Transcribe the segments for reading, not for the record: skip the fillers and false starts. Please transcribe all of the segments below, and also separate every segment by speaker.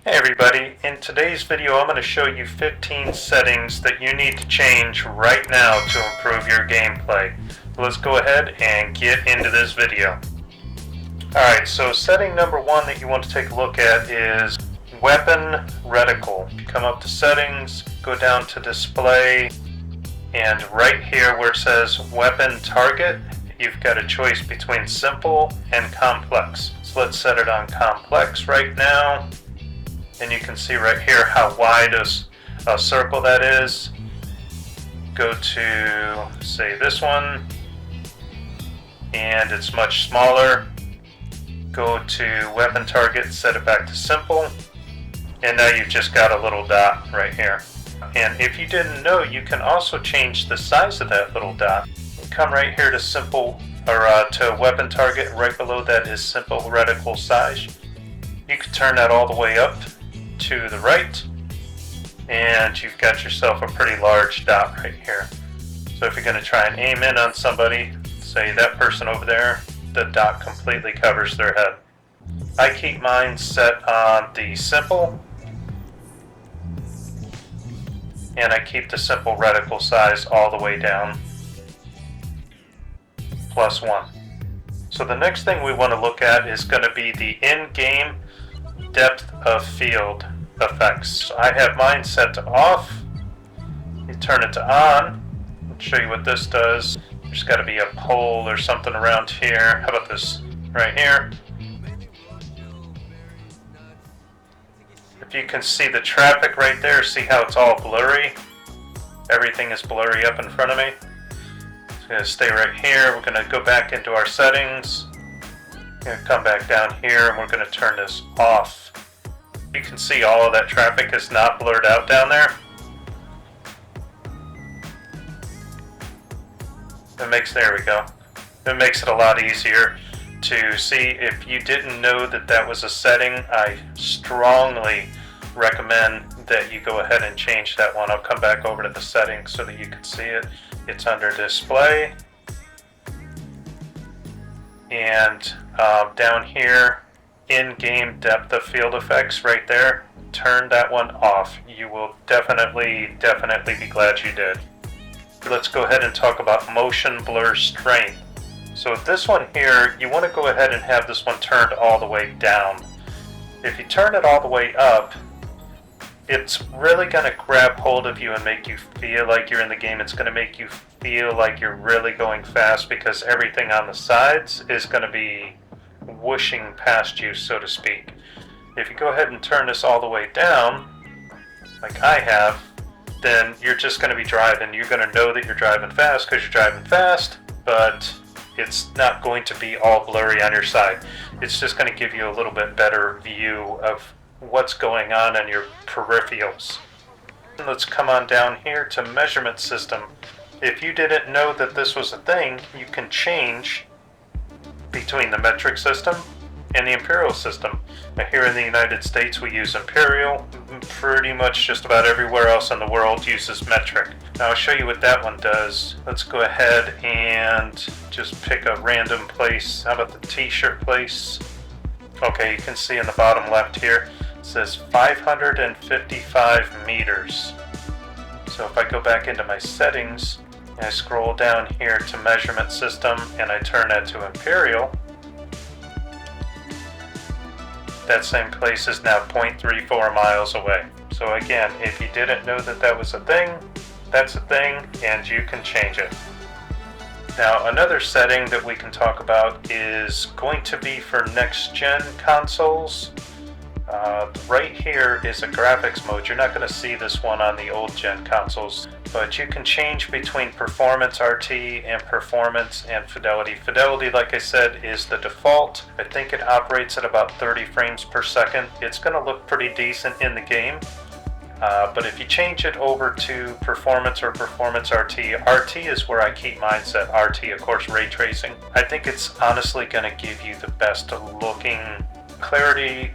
Speaker 1: Hey everybody, in today's video I'm going to show you 15 settings that you need to change right now to improve your gameplay. Let's go ahead and get into this video. Alright, so setting number one that you want to take a look at is weapon reticle. Come up to settings, go down to display, and right here where it says weapon target, you've got a choice between simple and complex. So let's set it on complex right now. And you can see right here how wide a circle that is. Go to, say, this one, and it's much smaller. Go to weapon target, set it back to simple, and now you've just got a little dot right here. And if you didn't know, you can also change the size of that little dot. Come right here to simple, or to weapon target. Right below that is simple reticle size. You can turn that all the way up to the right, and you've got yourself a pretty large dot right here. So if you're going to try and aim in on somebody, say that person over there, the dot completely covers their head. I keep mine set on the simple, and I keep the simple reticle size all the way down, +1. So the next thing we want to look at is going to be the in-game depth of field effects. I have mine set to off. You turn it to on. I'll show you what this does. There's got to be a pole or something around here. How about this right here? If you can see the traffic right there, see how it's all blurry? Everything is blurry up in front of me. It's going to stay right here. We're going to go back into our settings. We're going to come back down here and we're going to turn this off. You can see all of that traffic is not blurred out down there. There we go. It makes it a lot easier to see. If you didn't know that that was a setting, I strongly recommend that you go ahead and change that one. I'll come back over to the settings so that you can see it. It's under display. And down here, in-game depth of field effects right there, turn that one off. You will definitely be glad you did. Let's go ahead and talk about motion blur strength. So this one here, you want to go ahead and have this one turned all the way down. If you turn it all the way up, it's really going to grab hold of you and make you feel like you're in the game. It's going to make you feel like you're really going fast because everything on the sides is going to be whooshing past you, so to speak. If you go ahead and turn this all the way down, like I have, then you're just going to be driving. You're going to know that you're driving fast because you're driving fast, but it's not going to be all blurry on your side. It's just going to give you a little bit better view of what's going on in your peripherals. Let's come on down here to measurement system. If you didn't know that this was a thing, you can change between the metric system and the imperial system. Now here in the United States we use imperial. Pretty much just about everywhere else in the world uses metric. Now I'll show you what that one does. Let's go ahead and just pick a random place. How about the t-shirt place? Okay, you can see in the bottom left here it says 555 meters. So if I go back into my settings, I scroll down here to measurement system and I turn that to imperial. That same place is now 0.34 miles away. So again, if you didn't know that that was a thing, that's a thing and you can change it. Now another setting that we can talk about is going to be for next gen consoles. Right here is a graphics mode. You're not going to see this one on the old gen consoles, but you can change between performance RT and performance and fidelity. Fidelity, like I said, is the default. I think it operates at about 30 frames per second. It's going to look pretty decent in the game. But if you change it over to performance or performance RT is where I keep mine set. RT, of course, ray tracing. I think it's honestly going to give you the best looking clarity.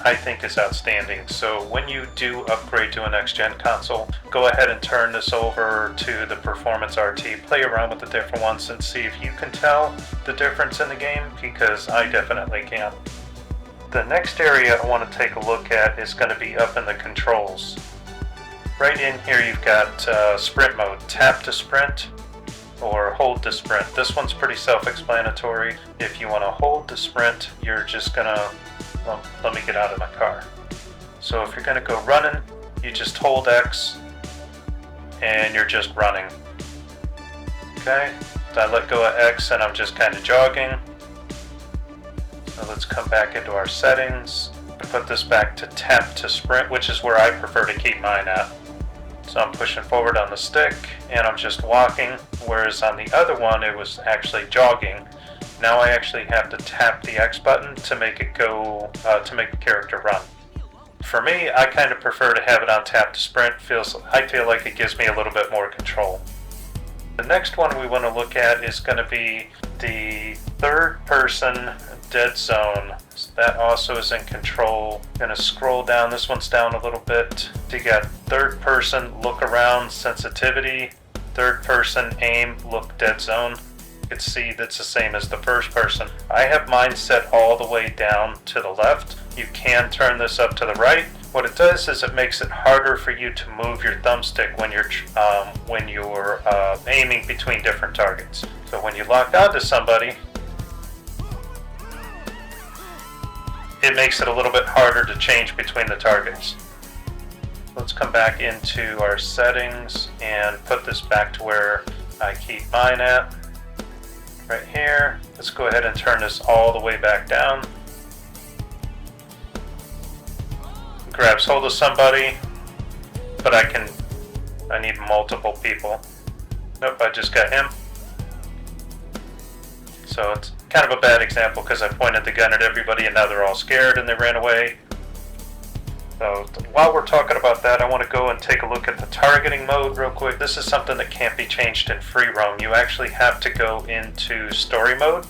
Speaker 1: I think is outstanding. So when you do upgrade to a next-gen console, go ahead and turn this over to the performance RT. Play around with the different ones and see if you can tell the difference in the game, because I definitely can. The next area I want to take a look at is going to be up in the controls. Right in here you've got sprint mode, tap to sprint or hold to sprint. This one's pretty self-explanatory. If you want to hold to sprint, you're just gonna, well, let me get out of my car. So if you're gonna go running, you just hold X and you're just running. Okay, so I let go of X and I'm just kind of jogging. So let's come back into our settings and put this back to tap to sprint, which is where I prefer to keep mine at. So I'm pushing forward on the stick and I'm just walking, whereas on the other one it was actually jogging. Now I actually have to tap the X button to make it go, to make the character run. For me, I kind of prefer to have it on tap to sprint. I feel like it gives me a little bit more control. The next one we want to look at is going to be the third person dead zone. So that also is in control. Going to scroll down. This one's down a little bit. So you got third person look around sensitivity, third person aim look dead zone. You can see that's the same as the first person. I have mine set all the way down to the left. You can turn this up to the right. What it does is it makes it harder for you to move your thumbstick when you're aiming between different targets. So when you lock onto somebody, it makes it a little bit harder to change between the targets. Let's come back into our settings and put this back to where I keep mine at. Right here. Let's go ahead and turn this all the way back down. Grabs hold of somebody, but I need multiple people. Nope, I just got him. So it's kind of a bad example because I pointed the gun at everybody and now they're all scared and they ran away. So while we're talking about that, I want to go and take a look at the targeting mode real quick. This is something that can't be changed in free roam. You actually have to go into story mode.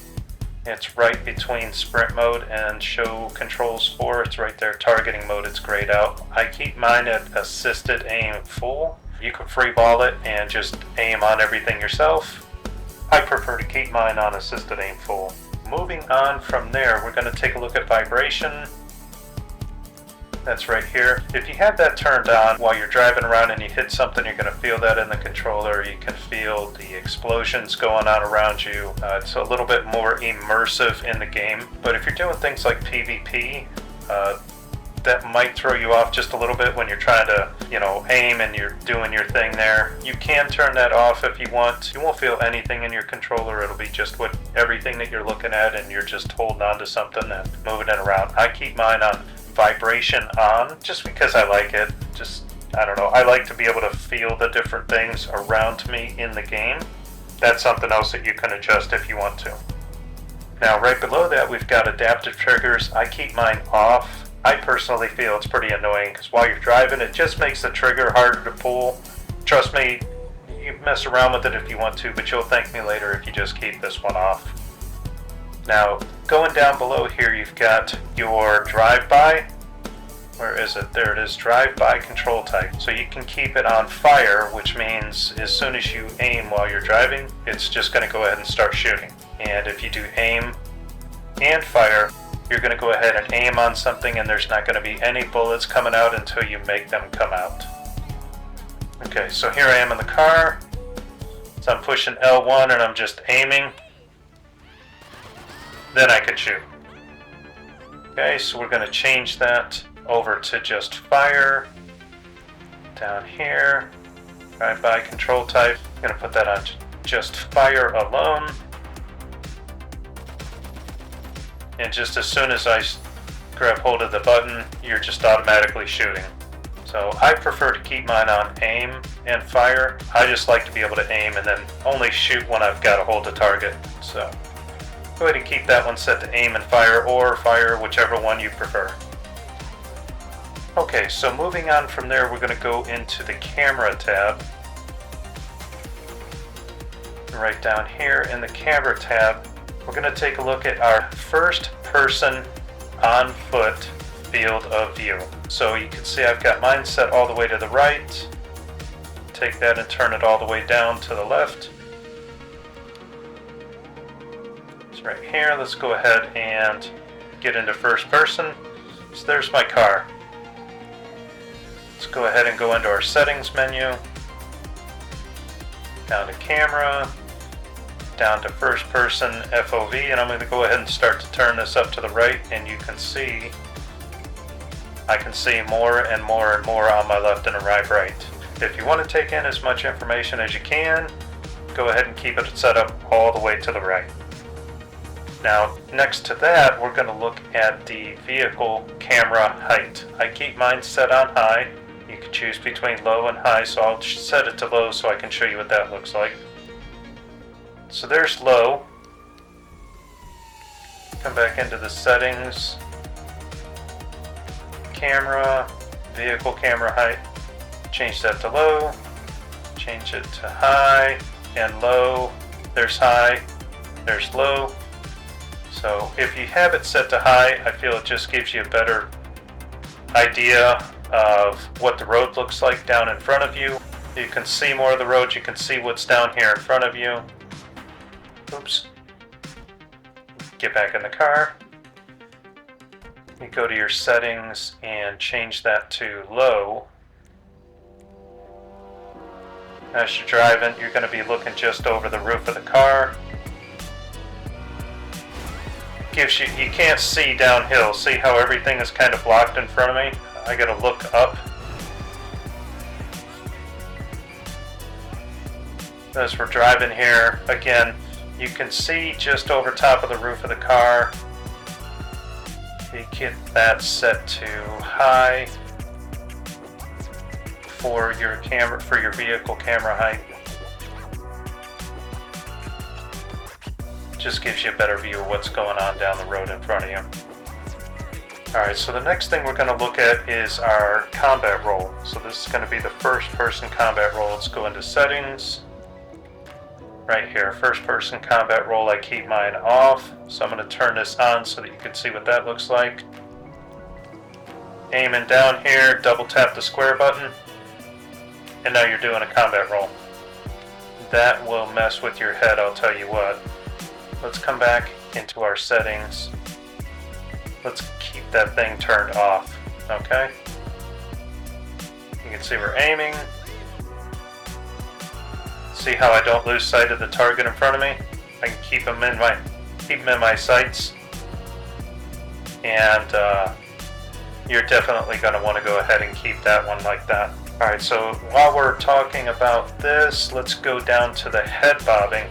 Speaker 1: It's right between sprint mode and show controls for. It's right there, targeting mode. It's grayed out. I keep mine at assisted aim full. You can free ball it and just aim on everything yourself. I prefer to keep mine on assisted aim full. Moving on from there, we're going to take a look at vibration. That's right here. If you have that turned on while you're driving around and you hit something, you're going to feel that in the controller. You can feel the explosions going on around you. It's a little bit more immersive in the game. But if you're doing things like PvP, that might throw you off just a little bit when you're trying to, aim and you're doing your thing there. You can turn that off if you want. You won't feel anything in your controller. It'll be just everything that you're looking at and you're just holding on to something and moving it around. I keep mine on vibration on just because I like it. I don't know, I like to be able to feel the different things around me in the game. That's something else that you can adjust if you want to. Now right below that we've got adaptive triggers. I keep mine off. I personally feel it's pretty annoying because while you're driving it just makes the trigger harder to pull. Trust me, you mess around with it if you want to, but you'll thank me later if you just keep this one off. Now, going down below here, you've got your drive-by. Where is it? There it is, drive-by control type. So you can keep it on fire, which means as soon as you aim while you're driving, it's just going to go ahead and start shooting. And if you do aim and fire, you're going to go ahead and aim on something and there's not going to be any bullets coming out until you make them come out. Okay, so here I am in the car. So I'm pushing L1 and I'm just aiming. Then I could shoot. Okay, so we're going to change that over to just fire. Down here, drive-by control type. I'm going to put that on just fire alone. And just as soon as I grab hold of the button, you're just automatically shooting. So I prefer to keep mine on aim and fire. I just like to be able to aim and then only shoot when I've got a hold of target. So go ahead and keep that one set to aim and fire, or fire, whichever one you prefer. Okay, so moving on from there, we're going to go into the camera tab. Right down here in the camera tab, we're going to take a look at our first person on foot field of view. So you can see I've got mine set all the way to the right. Take that and turn it all the way down to the left. Right here, let's go ahead and get into first person. So there's my car. Let's go ahead and go into our settings menu. Down to camera. Down to first person FOV, and I'm going to go ahead and start to turn this up to the right, and you can see I can see more and more and more on my left and right. If you want to take in as much information as you can, go ahead and keep it set up all the way to the right. Now, next to that, we're going to look at the vehicle camera height. I keep mine set on high. You can choose between low and high, so I'll set it to low so I can show you what that looks like. So there's low. Come back into the settings. Camera, vehicle camera height. Change that to low. Change it to high and low. There's high. There's low. So if you have it set to high, I feel it just gives you a better idea of what the road looks like down in front of you. You can see more of the road. You can see what's down here in front of you. Oops. Get back in the car. You go to your settings and change that to low. As you're driving, you're going to be looking just over the roof of the car. Gives you can't see downhill. See how everything is kind of blocked in front of me? I got to look up. As we're driving here, again, you can see just over top of the roof of the car. You get that set to high for your camera, for your vehicle camera height. Just gives you a better view of what's going on down the road in front of you. Alright, so the next thing we're going to look at is our combat role. So this is going to be the first person combat role. Let's go into settings. Right here, first person combat role, I keep mine off. So I'm going to turn this on so that you can see what that looks like. Aiming down here, double tap the square button. And now you're doing a combat role. That will mess with your head, I'll tell you what. Let's come back into our settings. Let's keep that thing turned off, okay? You can see we're aiming. See how I don't lose sight of the target in front of me? I can keep them in my sights. And you're definitely going to want to go ahead and keep that one like that. Alright, so while we're talking about this, let's go down to the head bobbing.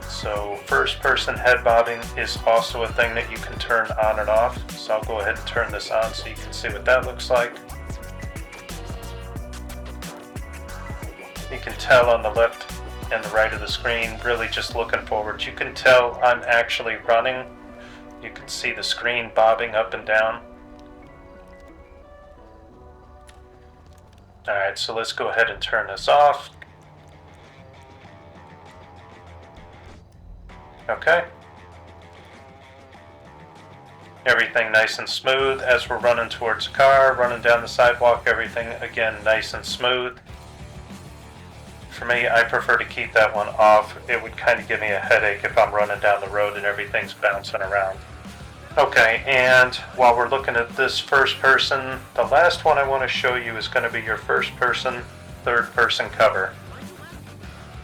Speaker 1: So first person head bobbing is also a thing that you can turn on and off. So I'll go ahead and turn this on so you can see what that looks like. You can tell on the left and the right of the screen, really just looking forward. You can tell I'm actually running. You can see the screen bobbing up and down. Alright, so let's go ahead and turn this off. Okay. Everything nice and smooth as we're running towards the car, running down the sidewalk, everything again nice and smooth. For me, I prefer to keep that one off. It would kind of give me a headache if I'm running down the road and everything's bouncing around. Okay, and while we're looking at this first person, the last one I want to show you is going to be your first person, third person cover.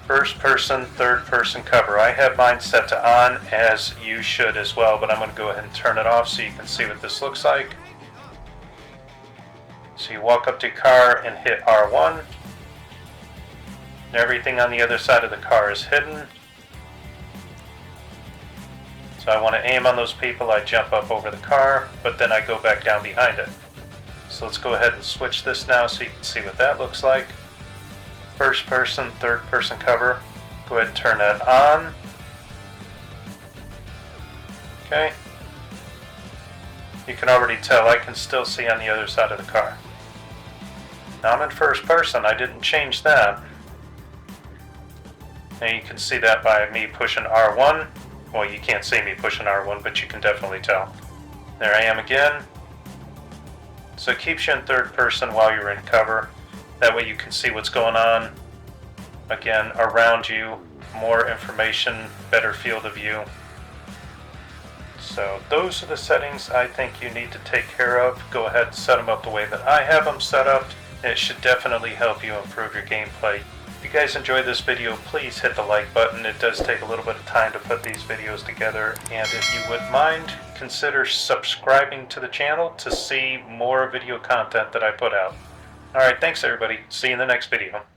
Speaker 1: First person, third person cover. I have mine set to on, as you should as well, but I'm going to go ahead and turn it off so you can see what this looks like. So you walk up to your car and hit R1. And everything on the other side of the car is hidden. So I want to aim on those people, I jump up over the car, but then I go back down behind it. So let's go ahead and switch this now so you can see what that looks like. First person, third person cover. Go ahead and turn that on. Okay. You can already tell I can still see on the other side of the car. Now I'm in first person, I didn't change that. And you can see that by me pushing R1. Well, you can't see me pushing R1, but you can definitely tell. There I am again. So it keeps you in third person while you're in cover. That way you can see what's going on. Again, around you, more information, better field of view. So those are the settings I think you need to take care of. Go ahead and set them up the way that I have them set up. It should definitely help you improve your gameplay. If you guys enjoyed this video, please hit the like button. It does take a little bit of time to put these videos together. And if you wouldn't mind, consider subscribing to the channel to see more video content that I put out. Alright, thanks everybody. See you in the next video.